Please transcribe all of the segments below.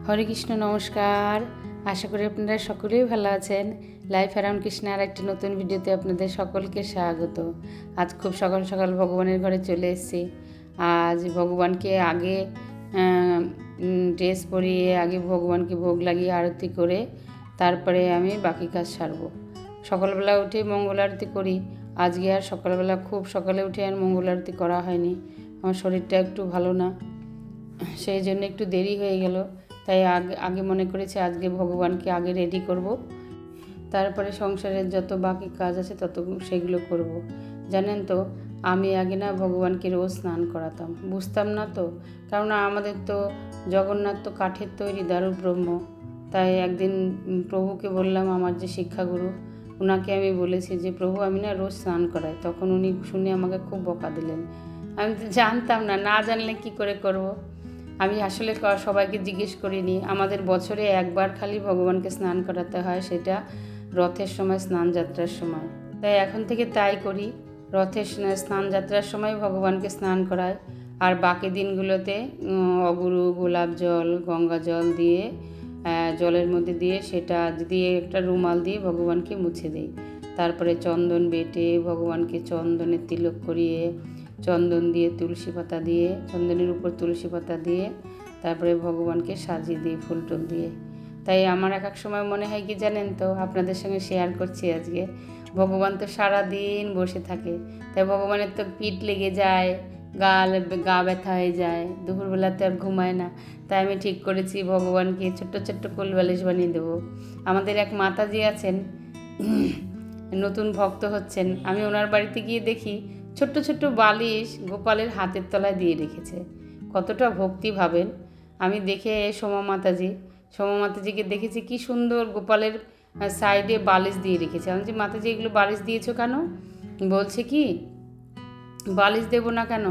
হরে কৃষ্ণ, নমস্কার। আশা করি আপনারা সকলেই ভালো আছেন। লাইফ অ্যারাউন্ড কৃষ্ণার একটি নতুন ভিডিওতে আপনাদের সকলকে স্বাগত। আজ খুব সকাল সকাল ভগবানের ঘরে চলে এসেছি। আজ ভগবানকে আগে ড্রেস পরিয়ে আগে ভগবানকে ভোগ লাগিয়ে আরতি করে তারপরে আমি বাকি কাজ সারব। সকালবেলা উঠে মঙ্গল আরতি করি। আজকে আর সকালবেলা খুব সকালে উঠে আর মঙ্গল আরতি করা হয়নি, আমার শরীরটা একটু ভালো না, সেই জন্য একটু দেরি হয়ে গেল। তাই আগে মনে করেছি আজকে ভগবানকে আগে রেডি করব, তারপরে সংসারের যত বাকি কাজ আছে তত সেগুলো করব। জানেন তো, আমি আগে না ভগবানকে রোজ স্নান করাতাম, বুঝতাম না তো, কারণ আমাদের তো জগন্নাথ তো কাঠের তৈরি দারু ব্রহ্ম। তাই একদিন প্রভুকে বললাম, আমার যে শিক্ষাগুরু ওনাকে আমি বলেছি যে প্রভু আমি না রোজ স্নান করাই। তখন উনি শুনে আমাকে খুব বকা দিলেন। আমি তো জানতাম না জানলে কি করে করব। আমি আসলে সবাইকে জিজ্ঞেস করিনি। আমাদের বছরে একবার খালি ভগবানকে স্নান করাতে হয়, সেটা রথের সময়, স্নান যাত্রার সময়। তাই এখন থেকে তাই করি, রথের স্নান যাত্রার সময় ভগবানকে স্নান করাই। আর বাকি দিনগুলোতে অগুরু, গোলাপ জল, গঙ্গা জল দিয়ে জলের মধ্যে দিয়ে সেটা দিয়ে একটা রুমাল দিয়ে ভগবানকে মুছে দিই। তারপরে চন্দন বেটে ভগবানকে চন্দনের তিলক করিয়ে, চন্দন দিয়ে তুলসী পাতা দিয়ে, চন্দনের উপর তুলসী পাতা দিয়ে তারপরে ভগবানকে সাজিয়ে দিই ফুল টুল দিয়ে। তাই আমার এক সময় মনে হয় কি জানেন তো, আপনাদের সঙ্গে শেয়ার করছি আজকে, ভগবান তো সারাদিন বসে থাকে, তাই ভগবানের তো পিঠ লেগে যায়, গা ব্যথা হয়ে যায়, দুপুরবেলাতে আর ঘুমায় না। তাই আমি ঠিক করেছি ভগবানকে ছোট্ট ছোট্ট কোলবালিশ বানিয়ে দেবো। আমাদের এক মাতাজি আছেন, নতুন ভক্ত হচ্ছেন। আমি ওনার বাড়িতে গিয়ে দেখি ছোট্ট ছোট্ট বালিশ গোপালের হাতের তলায় দিয়ে রেখেছে। কতটা ভক্তি ভাবেন। আমি দেখে সোমা মাতাজিকে দেখেছি কি সুন্দর গোপালের সাইডে বালিশ দিয়ে রেখেছে। আমি যে মাতাজি এগুলো বালিশ দিয়েছো কেন? বলছে কি বালিশ দেবো না কেন,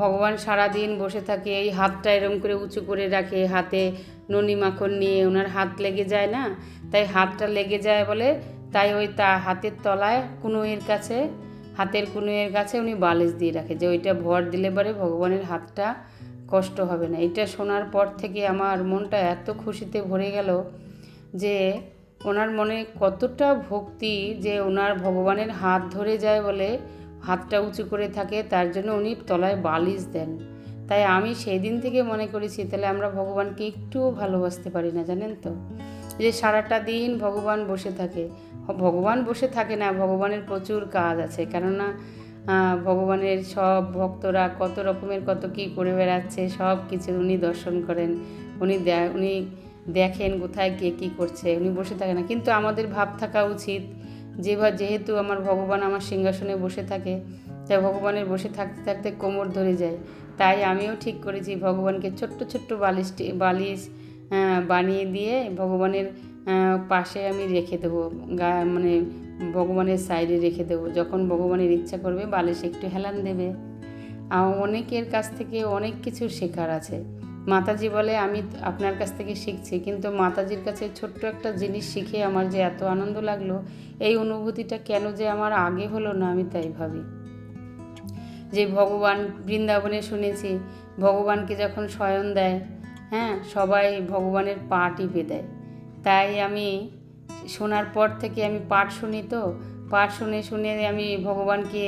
ভগবান সারাদিন বসে থাকে, এই হাতটা এরম করে উঁচু করে রাখে, হাতে ননি মাখন নিয়ে ওনার হাত লেগে যায় না, তাই হাতটা লেগে যায় বলে তাই ওই হাতের তলায় হাতের কুনুয়ের কাছে উনি বালিশ দিয়ে রাখে, যে ওইটা ভর দিলে পরে ভগবানের হাতটা কষ্ট হবে না। এটা শোনার পর থেকে আমার মনটা এত খুশিতে ভরে গেল যে ওনার মনে কতটা ভক্তি, যে ওনার ভগবানের হাত ধরে যায় বলে হাতটা উঁচু করে থাকে, তার জন্য উনি তলায় বালিশ দেন। তাই আমি সেই দিন থেকে মনে করেছি তাহলে আমরা ভগবানকে একটুও ভালোবাসতে পারি না, জানেন তো, যে সারাটা দিন ভগবান বসে থাকে। ভগবান বসে থাকে না, ভগবানের প্রচুর কাজ আছে, কেননা ভগবানের সব ভক্তরা কত রকমের কত কী করে বেড়াচ্ছে, সব কিছু উনি দর্শন করেন, উনি দেখেন কোথায় কে কী করছে, উনি বসে থাকে না। কিন্তু আমাদের ভাব থাকা উচিত যেহেতু আমার ভগবান আমার সিংহাসনে বসে থাকে, তাই ভগবানের বসে থাকতে থাকতে কোমর ধরে যায়। তাই আমিও ঠিক করেছি ভগবানকে ছোট্ট ছোট্ট বালিশ বানিয়ে দিয়ে ভগবানের পাশে আমি রেখে দেবো, মানে ভগবানের সাইডে রেখে দেবো। যখন ভগবানের ইচ্ছা করবে বালিশ একটু হেলান দেবে। অনেকের কাছ থেকে অনেক কিছু শেখার আছে। মাতাজি বলে আমি আপনার কাছ থেকে শিখছি, কিন্তু মাতাজির কাছে ছোট্ট একটা জিনিস শিখে আমার যে এত আনন্দ লাগলো, এই অনুভূতিটা কেন যে আমার আগে হলো না, আমি তাই ভাবি। যে ভগবান বৃন্দাবনে শুনেছি ভগবানকে যখন শয়ন দেয়, সবাই ভগবানের পা টিপে দেয়। তাই আমি শোনার পর থেকে আমি পাঠ শুনি, তো পাঠ শুনে শুনে আমি ভগবানকে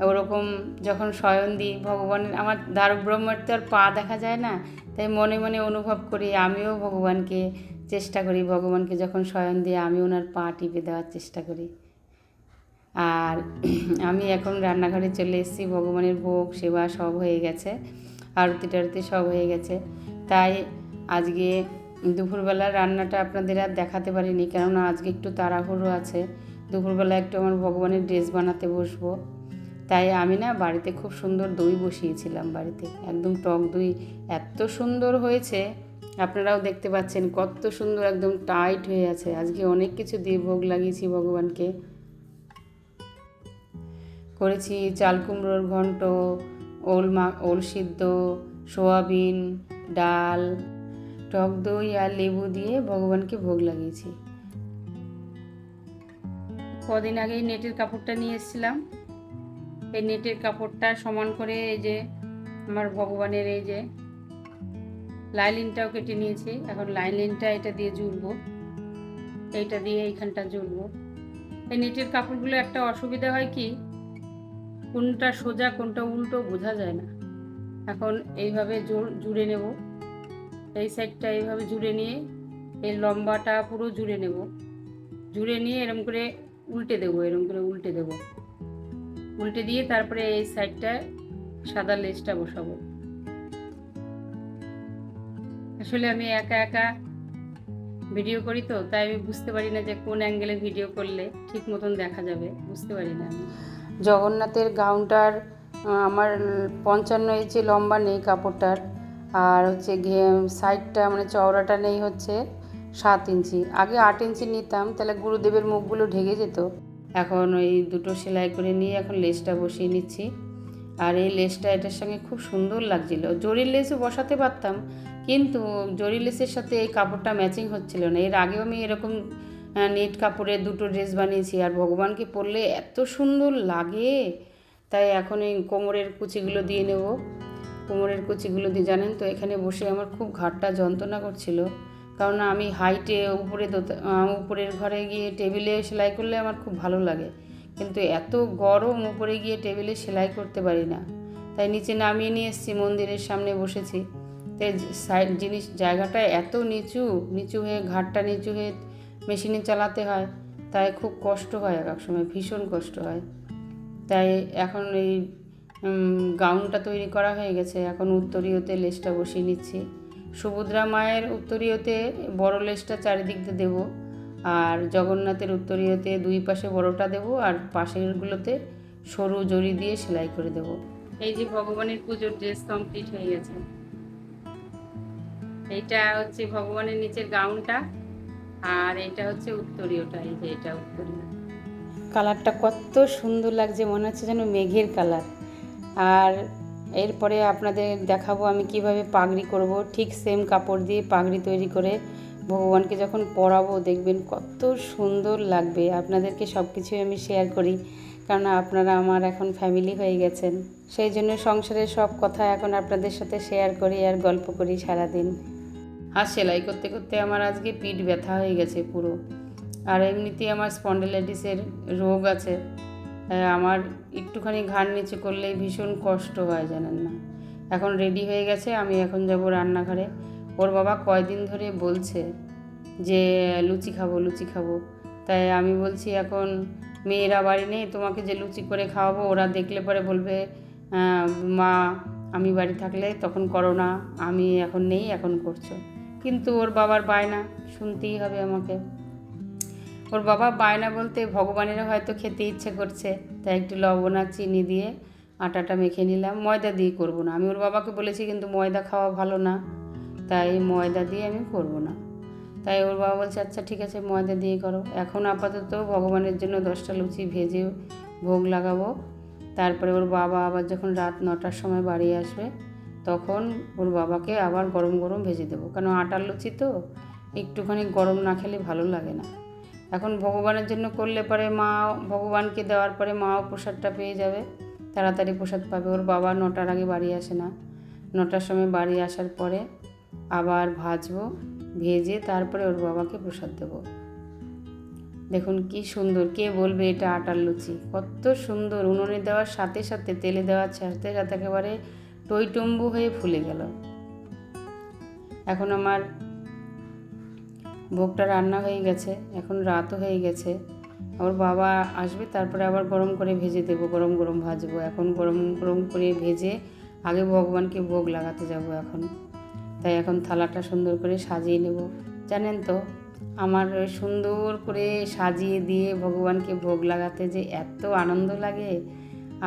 ওরকম যখন শয়ন দিই, ভগবানের আমার দারুব্রহ্মের তো আর পা দেখা যায় না, তাই মনে মনে অনুভব করি আমিও ভগবানকে চেষ্টা করি, ভগবানকে যখন শয়ন দিই আমি ওনার পা টিপে দেওয়ার চেষ্টা করি। আর আমি এখন রান্নাঘরে চলে এসেছি, ভগবানের ভোগ সেবা সব হয়ে গেছে, আরতি টারতি সব হয়ে গেছে। তাই আজকে দুপুরবেলা রান্নাটা আপনাদের আর দেখাতে পারিনি, কেননা আজকে একটু তাড়াহুড়ো আছে। দুপুরবেলা একটু আমার ভগবানের ড্রেস বানাতে বসবো। তাই আমি না বাড়িতে খুব সুন্দর দই বসিয়েছিলাম, বাড়িতে একদম টক দই, এত সুন্দর হয়েছে, আপনারাও দেখতে পাচ্ছেন কত সুন্দর একদম টাইট হয়ে আছে। আজকে অনেক কিছু দিয়ে ভোগ লাগিয়েছি ভগবানকে। করেছি চাল কুমড়োর ঘন্ট, ওল সিদ্ধ, সোয়াবিন, ডাল, টক দই আর লেবু দিয়ে ভগবানকে ভোগ লাগিয়েছি। কদিন আগেই নেটের কাপড়টা নিয়ে এসেছিলাম, এই নেটের কাপড়টা সমান করে এই যে আমার ভগবানের এই যে লাইলিনটাও কেটে নিয়েছি। এখন লাইলিনটা এটা দিয়ে জুড়বো, এইটা দিয়ে এইখানটা জুড়বো। এই নেটের কাপড়গুলো একটা অসুবিধা হয় কি, কোনটা সোজা কোনটা উল্টো বোঝা যায় না। এখন এইভাবে জুড়ে নেব, এই সাইডটা এইভাবে জুড়ে নিয়ে এই লম্বাটা পুরো জুড়ে নেব। জুড়ে নিয়ে এরকম করে উল্টে দেবো, এরকম করে উল্টে দেবো। উল্টে দিয়ে তারপরে এই সাইডটায় সাদা লেসটা বসাবো। আসলে আমি একা একা ভিডিও করি তো, তাই আমি বুঝতে পারি না যে কোন অ্যাঙ্গেলে ভিডিও করলে ঠিক মতন দেখা যাবে, বুঝতে পারি না আমি। জগন্নাথের গাউনটার আমার 55 ইঞ্চি লম্বা নেই কাপড়টার, আর হচ্ছে সাইডটা মানে চওড়াটা নেই হচ্ছে 7 ইঞ্চি। আগে 8 ইঞ্চি নিতাম, তাহলে গুরুদেবের মুখগুলো ঢেকে যেত। এখন ওই দুটো সেলাই করে নিয়ে এখন লেসটা বসিয়ে নিচ্ছি। আর এই লেসটা এটার সঙ্গে খুব সুন্দর লাগছিল। জরির লেসও বসাতে পারতাম, কিন্তু জরি লেসের সাথে এই কাপড়টা ম্যাচিং হচ্ছিল না। এর আগেও আমি এরকম নেট কাপড়ের দুটো ড্রেস বানিয়েছি, আর ভগবানকে পরলে এত সুন্দর লাগে। তাই এখন এই কোমরের কুচিগুলো দিয়ে নেব। কোমরের কুচিগুলো দিয়ে, জানেন তো এখানে বসে আমার খুব ঘাড়টা যন্ত্রণা করছিল, কারণ আমি হাইটে উপরের ঘরে গিয়ে টেবিলে সেলাই করলে আমার খুব ভালো লাগে, কিন্তু এত গরম উপরে গিয়ে টেবিলে সেলাই করতে পারি না। তাই নিচে নামিয়ে নিয়ে এসেছি, মন্দিরের সামনে বসেছি। তাই জায়গাটা এত নিচু নিচু হয়ে, ঘাটটা নিচু হয়ে মেশিনে চালাতে হয়, তাই খুব কষ্ট হয়, এক সময় ভীষণ কষ্ট হয়। তাই এখন এই গাউনটা তৈরি করা হয়ে গেছে, এখন উত্তরীয়তে লেসটা বসিয়ে নিচ্ছি। সুভদ্রা মায়ের উত্তরীয়তে বড় লেসটা চারিদিক দিয়ে দেবো, আর জগন্নাথের উত্তরীয়তে দুই পাশে বড়টা দেবো, আর পাশেরগুলোতে সরু জড়ি দিয়ে সেলাই করে দেবো। এই যে ভগবানের পুজোর ড্রেস কমপ্লিট হয়ে গেছে। এইটা হচ্ছে ভগবানের নিচের গাউনটা, আর এটা হচ্ছে উত্তরীয়টা। এই যে এটা উত্তরীয়, কালারটা কত সুন্দর লাগছে, মনে হচ্ছে যেন মেঘের কালার। আর এরপরে আপনাদের দেখাবো আমি কিভাবে পাগড়ি করব। ঠিক সেম কাপড় দিয়ে পাগড়ি তৈরি করে ভগবানকে যখন পরাবো, দেখবেন কত সুন্দর লাগবে। আপনাদেরকে সব কিছুই আমি শেয়ার করি, কারণ আপনারা আমার এখন ফ্যামিলি হয়ে গেছেন। সেই জন্য সংসারের সব কথা এখন আপনাদের সাথে শেয়ার করি আর গল্প করি সারাদিন। আর সেলাই করতে করতে আমার আজকে পিঠ ব্যথা হয়ে গেছে পুরো। আর এমনিতেই আমার স্পন্ডিলাইটিসের রোগ আছে, আমার একটুখানি ঘাড় নিচু করলেই ভীষণ কষ্ট হয়, জানেন না। এখন রেডি হয়ে গেছে, আমি এখন যাব রান্নাঘরে। ওর বাবা কয়দিন ধরে বলছে যে লুচি খাবো লুচি খাবো, তাই আমি বলছি এখন মেয়েরা বাড়ি নেই, তোমাকে যে লুচি করে খাওয়াবো, ওরা দেখলে পরে বলবে মা আমি বাড়ি থাকলে তখন করো না, আমি এখন নেই এখন করছো। কিন্তু ওর বাবার বায়না শুনতেই হবে আমাকে। ওর বাবা বায়না বলতে ভগবানেরও হয়তো খেতে ইচ্ছে করছে, তাই একটু লবণ আর চিনি দিয়ে আটাটা মেখে নিলাম। ময়দা দিয়ে করবো না, আমি ওর বাবাকে বলেছি কিন্তু ময়দা খাওয়া ভালো না, তাই ময়দা দিয়ে আমি করবো না। তাই ওর বাবা বলছে আচ্ছা ঠিক আছে ময়দা দিয়ে করো। এখন আপাতত ভগবানের জন্য 10টা লুচি ভেজে ভোগ লাগাবো। তারপরে ওর বাবা আবার যখন রাত 9টার সময় বাড়ি আসবে, তখন ওর বাবাকে আবার গরম গরম ভেজে দেবো, কারণ আটার লুচি তো একটুখানি গরম না খেলে ভালো লাগে না। এখন ভগবানের জন্য করলে পরে মা, ভগবানকে দেওয়ার পরে মাও প্রসাদটা পেয়ে যাবে, তাড়াতাড়ি প্রসাদ পাবে। ওর বাবা 9টার আগে বাড়ি আসে না, 9টার সময় বাড়ি আসার পরে আবার ভাজবো, ভেজে তারপরে ওর বাবাকে প্রসাদ দেবো। দেখুন কি সুন্দর, কে বলবে এটা আটার লুচি, কত সুন্দর। উনুনে দেওয়ার সাথে সাথে, তেলে দেওয়ার সাথে সাথে একেবারে টইটম্বু হয়ে ফুলে গেল। এখন আমার ভোগটা রান্না হয়ে গেছে, এখন রাতও হয়ে গেছে। ওর বাবা আসবে, তারপরে আবার গরম করে ভেজে দেবো, গরম গরম ভাজবো। এখন গরম গরম করে ভেজে আগে ভগবানকে ভোগ লাগাতে যাব এখন। তাই এখন থালাটা সুন্দর করে সাজিয়ে নেব। জানেন তো আমার সুন্দর করে সাজিয়ে দিয়ে ভগবানকে ভোগ লাগাতে যে এত আনন্দ লাগে।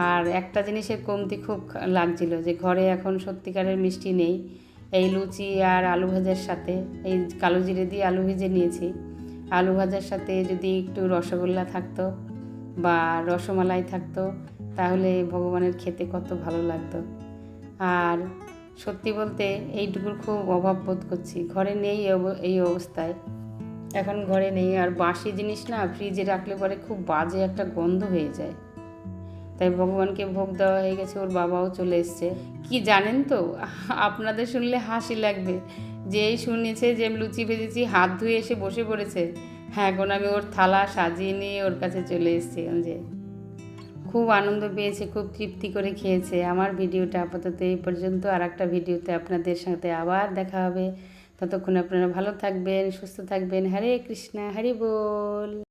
আর একটা জিনিসের কমতি খুব লাগছিল, যে ঘরে এখন সত্যিকারের মিষ্টি নেই। এই লুচি আর আলু ভাজার সাথে, এই কালো জিরে দিয়ে আলু ভেজে নিয়েছি, আলু ভাজার সাথে যদি একটু রসগোল্লা থাকতো বা রসমালাই থাকতো, তাহলে ভগবানের খেতে কত ভালো লাগতো। আর সত্যি বলতে এইটুকুর খুব অভাব বোধ করছি, ঘরে নেই এই অবস্থায়, এখন ঘরে নেই। আর বাসি জিনিস না ফ্রিজে রাখলে পরে খুব বাজে একটা গন্ধ হয়ে যায়, তাই ভগবানকে ভোগ দেওয়া হয়ে গেছে, ওর বাবাও চলে এসছে। কি জানেন তো, আপনাদের শুনলে হাসি লাগবে, যেই শুনেছে যে আমি লুচি ভেজেছি হাত ধুয়ে এসে বসে পড়েছে। হ্যাঁ, এখন আমি ওর থালা সাজিয়ে নিয়ে ওর কাছে চলে এসেছি। যে খুব আনন্দ পেয়েছে, খুব তৃপ্তি করে খেয়েছে। আমার ভিডিওটা আপাতত এই পর্যন্ত, আর একটা ভিডিওতে আপনাদের সাথে আবার দেখা হবে। ততক্ষণ আপনারা ভালো থাকবেন, সুস্থ থাকবেন। হরে কৃষ্ণা, হরি বল।